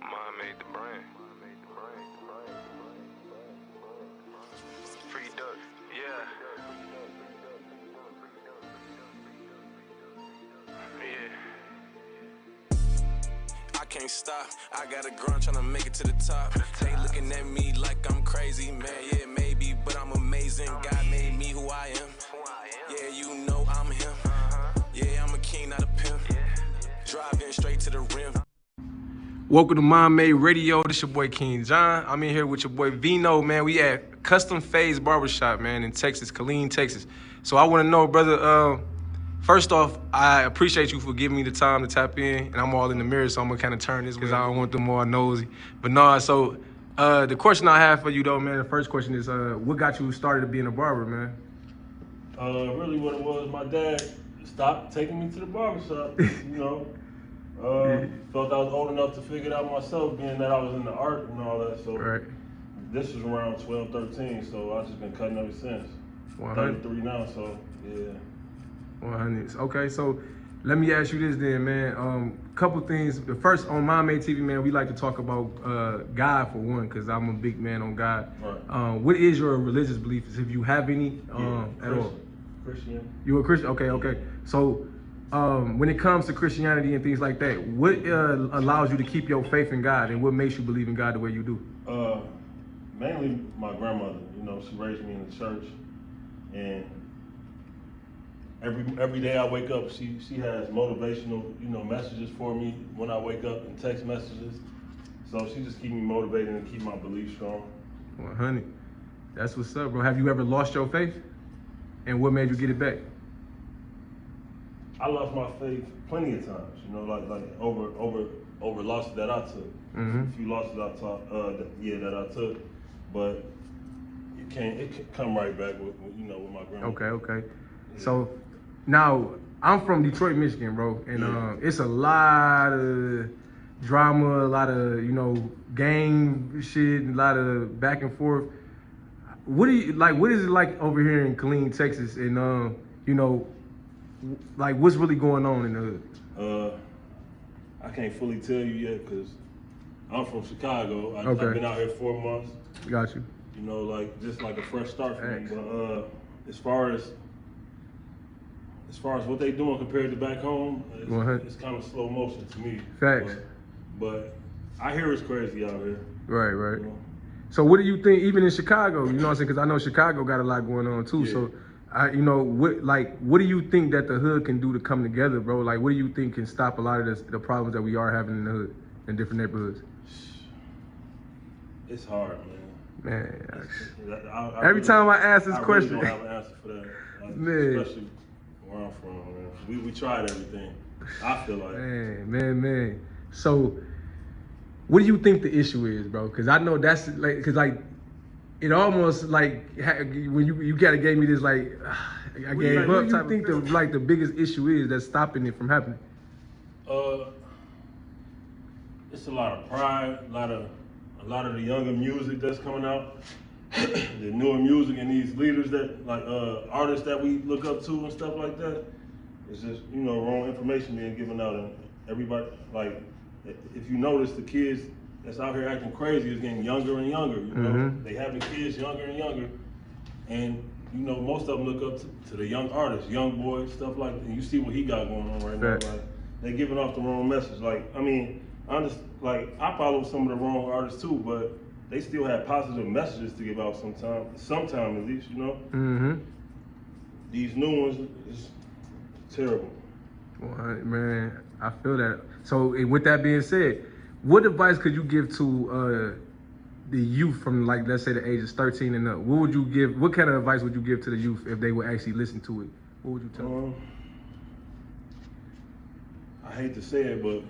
Mine made the brand. Free duck. Yeah. I can't stop. I got a grunt trying to make it to the top. They looking at me like I'm crazy, man. Yeah, maybe, but I'm amazing. God made me who I am. Yeah, you know I'm him. Yeah, I'm a king, not a pimp. Driving straight to the rim. Welcome to Mom Made Radio. This your boy King John. I'm in here with your boy Vino, man. We at Custom Phase Barbershop, man, in Texas, Killeen, Texas. So I want to know, brother, first off, I appreciate you for giving me the time to tap in, and I'm all in the mirror, so I'm gonna kind of turn this because I don't want them all nosy. But no, so the question I have for you though, man, the first question is, what got you started being a barber, man? Really what it was, my dad stopped taking me to the barbershop, you know. Felt I was old enough to figure it out myself, being that I was in the art and all that. So Right. This was around 12, 13, so I've just been cutting ever since. 33 now, so yeah. 100. Okay, so let me ask you this then, man. Couple things. The first, on Mom Made TV, man, we like to talk about God for one, because I'm a big man on God. Right. What is your religious beliefs, if you have any at all? Christian. You a Christian? Okay. So when it comes to Christianity and things like that, what allows you to keep your faith in God, and what makes you believe in God the way you do? Mainly my grandmother. You know, she raised me in the church, and every day I wake up, she has motivational, you know, messages for me when I wake up, and text messages. So she just keep me motivated and keep my belief strong. 100. That's what's up, bro. Have you ever lost your faith, and what made you get it back? I lost my faith plenty of times, you know, like over losses that I took. A few losses that I took, but it can come right back with my grandma. Okay. So now I'm from Detroit, Michigan, bro, and it's a lot of drama, a lot of gang shit, a lot of back and forth. What do you like? What is it like over here in Killeen, Texas, and like what's really going on in the hood? I can't fully tell you yet because I'm from Chicago. I've been out here 4 months. Got you. You know, like just like a fresh start for me. But as far as what they doing compared to back home, it's kind of slow motion to me. Facts. But I hear it's crazy out here. Right. You know? So what do you think, even in Chicago? You know what I'm saying? Because I know Chicago got a lot going on too. Yeah. So, what do you think that the hood can do to come together, bro? Like, what do you think can stop a lot of the problems that we are having in the hood, in different neighborhoods? It's hard, man. Every time I ask this question, I really don't have an answer for that. Especially where I'm from, man. We tried everything. I feel like. Man. So, what do you think the issue is, bro? Because I know that's it almost like when you kind of gave me this I gave up. What do you think the biggest issue is that's stopping it from happening? It's a lot of pride, a lot of the younger music that's coming out, the newer music, and these leaders that artists that we look up to and stuff like that. It's just wrong information being given out, and everybody if you notice, the kids that's out here acting crazy is getting younger and younger. You know, they having kids younger and younger, and most of them look up to the young artists, young boys, stuff like that. And you see what he got going on right now. Like they giving off the wrong message. I follow some of the wrong artists too, but they still have positive messages to give out sometime at least. These new ones is terrible. Well, man, I feel that. So with that being said, what advice could you give to the youth from let's say the ages 13 and up? What would you give? What kind of advice would you give to the youth if they would actually listen to it? What would you tell them? I hate to say it, but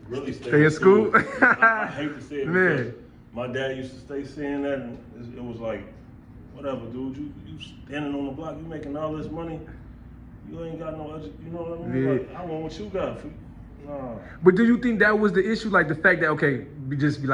really stay in school. I hate to say it, man. My dad used to stay saying that, and it was like, whatever, dude. You standing on the block, you making all this money. You ain't got no, you know what I mean? Yeah. I want what you got. Nah. But do you think that was the issue? Like the fact that, just be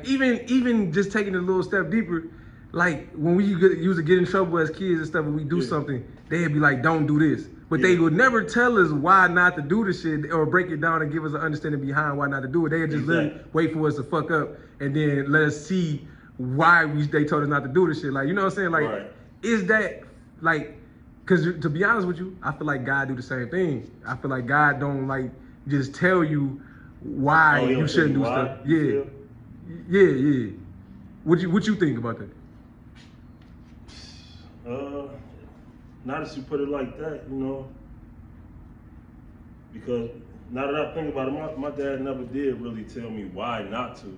even just taking it a little step deeper, like when we used to get in trouble as kids and stuff, when we do something, they'd be like, don't do this. but they would never tell us why not to do the shit or break it down and give us an understanding behind why not to do it. They would just literally wait for us to fuck up and then let us see why they told us not to do the shit. Like, you know what I'm saying? Like, is that like, because to be honest with you, I feel like God do the same thing. I feel like God don't like just tell you why you shouldn't do stuff. Yeah. What you think about that? Now that you put it like that, you know, because now that I think about it, my dad never did really tell me why not to.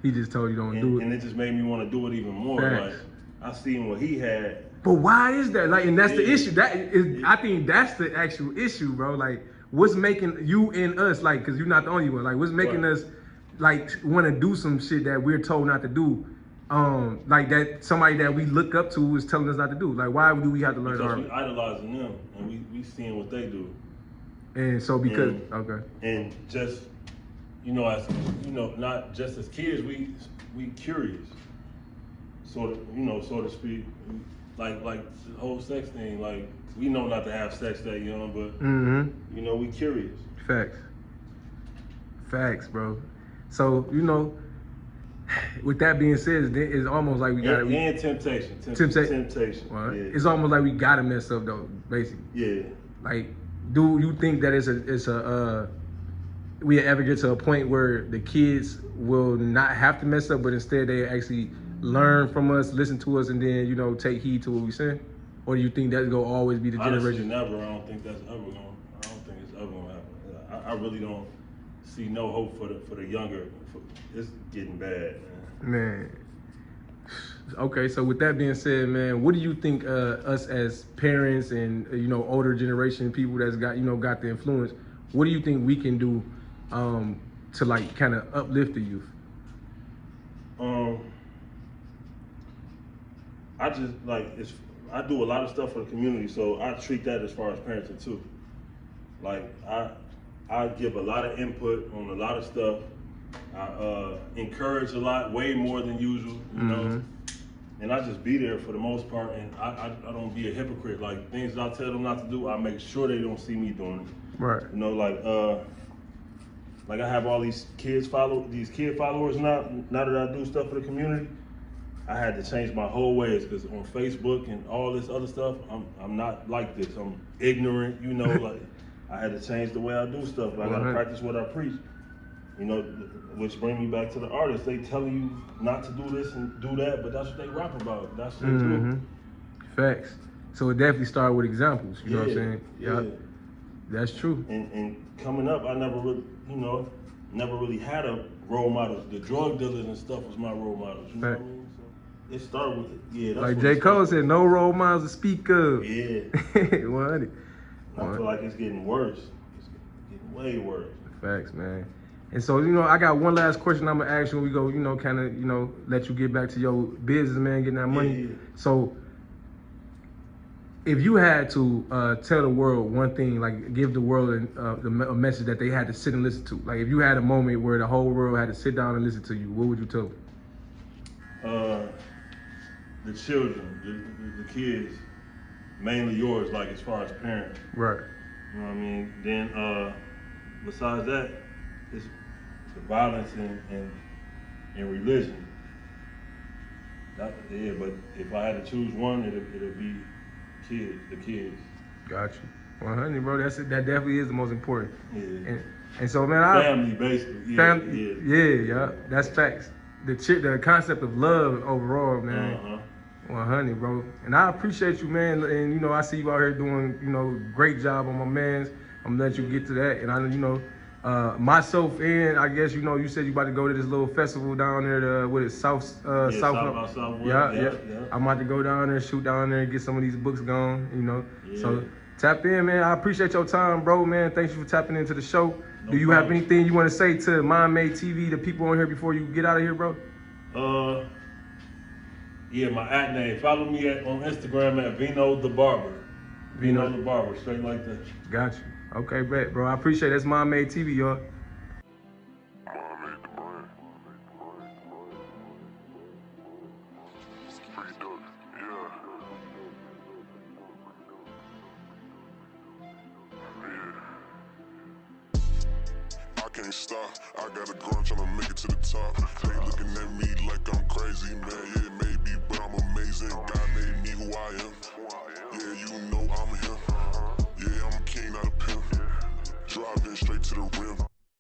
He just told you don't do it. And it just made me want to do it even more. Facts. Like, I seen what he had. But why is that? Like, and that's the issue. That is, I think that's the actual issue, bro. Like, what's making you and us, like, because you're not the only one, like, what's making us, like, want to do some shit that we're told not to do? Like, that somebody that we look up to is telling us not to do. Like, why do we have to learn because our... we idolizing them, and we seeing what they do. And so because... And just, you know, as, you know, not just as kids, we curious. Sort of, you know, so to speak. Like the whole sex thing, like, we know not to have sex that young, but, you know, we curious. Facts, bro. So, you know, with that being said, it's almost like we got to... And temptation. Well, yeah. It's almost like we got to mess up, though, basically. Yeah. Like, do you think that we ever get to a point where the kids will not have to mess up, but instead they actually learn from us, listen to us, and then, you know, take heed to what we say? Or do you think that's gonna always be the generation? Honestly, never. I don't think it's ever gonna happen. I really don't see no hope for the younger. It's getting bad, man. Okay, so with that being said, man, what do you think us as parents and, you know, older generation people that's got the influence, what do you think we can do to, like, kind of uplift the youth? I just, like, I do a lot of stuff for the community, so I treat that as far as parenting too. Like, I give a lot of input on a lot of stuff. I encourage a lot, way more than usual, you know. And I just be there for the most part, and I don't be a hypocrite. Like, things I tell them not to do, I make sure they don't see me doing it. Right. You know, like I have all these kid followers now that I do stuff for the community. I had to change my whole ways, because on Facebook and all this other stuff, I'm not like this. I'm ignorant, you know. Like, I had to change the way I do stuff. I gotta practice what I preach, you know. Which bring me back to the artists. They telling you not to do this and do that, but that's what they rap about. That's what they do. Facts. So it definitely started with examples. You know what I'm saying? Yeah. That's true. And coming up, I never really had a role model. The drug dealers and stuff was my role models. You know what I mean? So it started with that's like J. Cole said, no role models to speak of. Yeah. 100. I feel like it's getting worse. It's getting way worse. Facts, man. And so, you know, I got one last question I'm gonna ask you when we go, you know, kind of, you know, let you get back to your business, man, getting that money. So, if you had to tell the world one thing, like give the world a message that they had to sit and listen to, like if you had a moment where the whole world had to sit down and listen to you, what would you tell them? The children, the kids, mainly yours, like as far as parents. Right. You know what I mean? Then besides that, it's the violence and religion. But if I had to choose one, it'll be the kids. Got you. 100, bro. That definitely is the most important. Yeah. And so, man, family, basically. Yeah. That's facts. The concept of love overall, man. 100, bro. And I appreciate you, man. And, you know, I see you out here doing, you know, great job on my man's. I'm gonna let you get to that. And I, you know, myself and I guess, you know, you said you about to go to this little festival down there, South. Yeah. I'm about to go down there, shoot down there, and get some of these books going, you know. Yeah. So tap in, man. I appreciate your time, bro, man. Thanks for tapping into the show. Do you have anything you want to say to Mind Made TV, the people on here before you get out of here, bro? Yeah, my at name. Follow me on Instagram at Vino the Barber. Vino the Barber, straight like that. Got you. Okay, bet, bro. I appreciate it. That's Mind Made TV, y'all. can't stop. I got a grind tryna make it to the top. They looking at me like I'm crazy, man. Yeah, maybe, but I'm amazing. God made me who I am. Yeah, you know I'm him. Yeah, I'm a king, not a pimp. Driving straight to the rim.